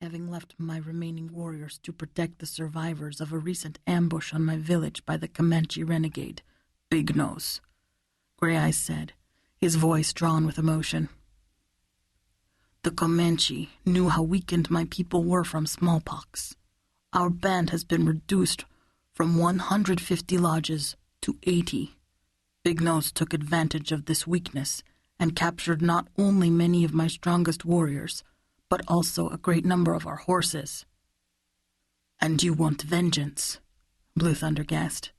having left my remaining warriors to protect the survivors of a recent ambush on my village by the Comanche renegade, Big Nose, Gray Eyes said, his voice drawn with emotion. The Comanche knew how weakened my people were from smallpox. Our band has been reduced from 150 lodges to 80. Big Nose took advantage of this weakness and captured not only many of my strongest warriors, but also a great number of our horses. And you want vengeance, Blue Thunder guessed.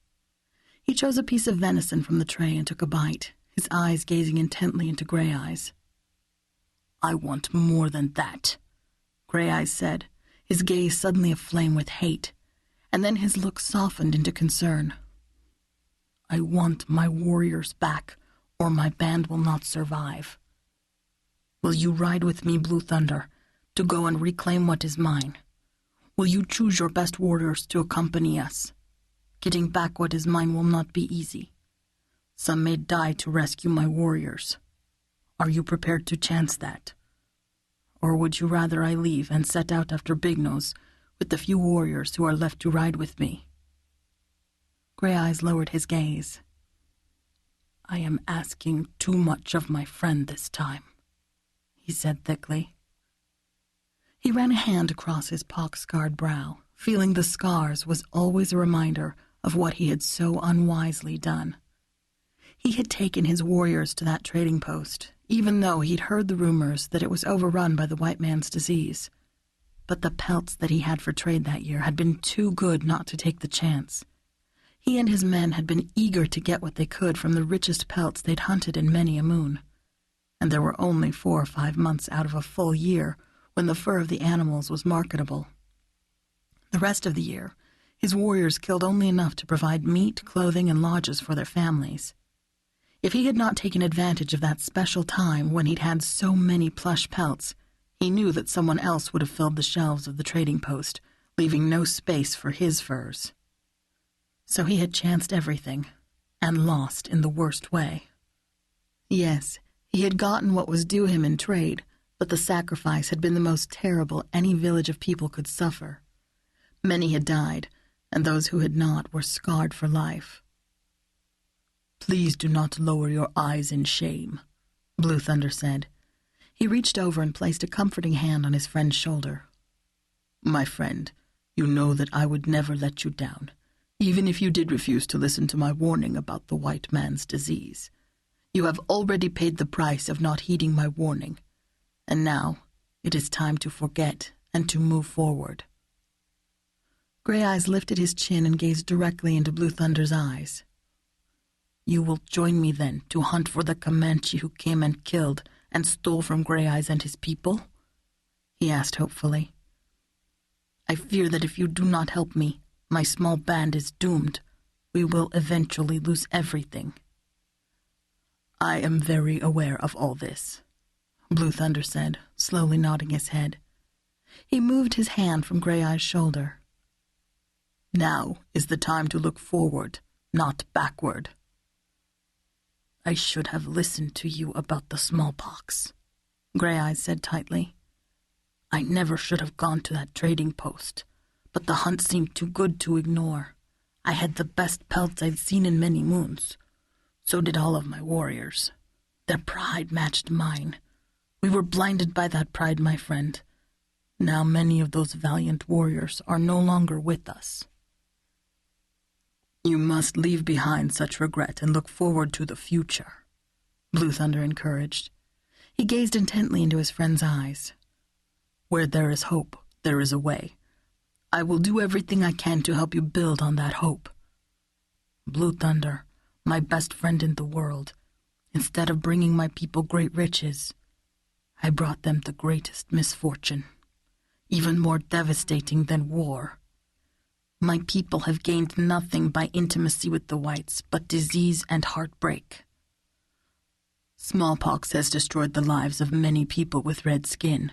He chose a piece of venison from the tray and took a bite, his eyes gazing intently into Gray Eyes. I want more than that, Gray Eyes said, his gaze suddenly aflame with hate, and then his look softened into concern. I want my warriors back, or my band will not survive. Will you ride with me, Blue Thunder, to go and reclaim what is mine? Will you choose your best warriors to accompany us? Getting back what is mine will not be easy. Some may die to rescue my warriors. Are you prepared to chance that? Or would you rather I leave and set out after Big Nose with the few warriors who are left to ride with me? Gray Eyes lowered his gaze. I am asking too much of my friend this time, he said thickly. He ran a hand across his pock-scarred brow, feeling the scars was always a reminder of what he had so unwisely done. He had taken his warriors to that trading post, even though he'd heard the rumors that it was overrun by the white man's disease. But the pelts that he had for trade that year had been too good not to take the chance. He and his men had been eager to get what they could from the richest pelts they'd hunted in many a moon. And there were only 4 or 5 months out of a full year when the fur of the animals was marketable. The rest of the year, his warriors killed only enough to provide meat, clothing, and lodges for their families. If he had not taken advantage of that special time when he'd had so many plush pelts, he knew that someone else would have filled the shelves of the trading post, leaving no space for his furs. So he had chanced everything, and lost in the worst way. Yes, he had gotten what was due him in trade, but the sacrifice had been the most terrible any village of people could suffer. Many had died, and those who had not were scarred for life. Please do not lower your eyes in shame, Blue Thunder said. He reached over and placed a comforting hand on his friend's shoulder. My friend, you know that I would never let you down, even if you did refuse to listen to my warning about the white man's disease. You have already paid the price of not heeding my warning, and now it is time to forget and to move forward. Gray Eyes lifted his chin and gazed directly into Blue Thunder's eyes. You will join me then to hunt for the Comanche who came and killed and stole from Gray Eyes and his people? He asked hopefully. I fear that if you do not help me, my small band is doomed. We will eventually lose everything. I am very aware of all this, Blue Thunder said, slowly nodding his head. He moved his hand from Gray Eyes' shoulder. Now is the time to look forward, not backward. I should have listened to you about the smallpox, Gray Eyes said tightly. I never should have gone to that trading post, but the hunt seemed too good to ignore. I had the best pelts I'd seen in many moons. So did all of my warriors. Their pride matched mine. We were blinded by that pride, my friend. Now many of those valiant warriors are no longer with us. You must leave behind such regret and look forward to the future, Blue Thunder encouraged. He gazed intently into his friend's eyes. Where there is hope, there is a way. I will do everything I can to help you build on that hope. Blue Thunder, my best friend in the world, instead of bringing my people great riches, I brought them the greatest misfortune, even more devastating than war. My people have gained nothing by intimacy with the whites but disease and heartbreak. Smallpox has destroyed the lives of many people with red skin,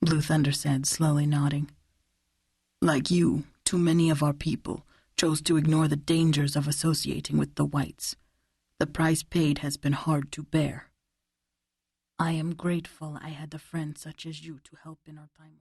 Blue Thunder said, slowly nodding. Like you, too many of our people chose to ignore the dangers of associating with the whites. The price paid has been hard to bear. I am grateful I had a friend such as you to help in our time.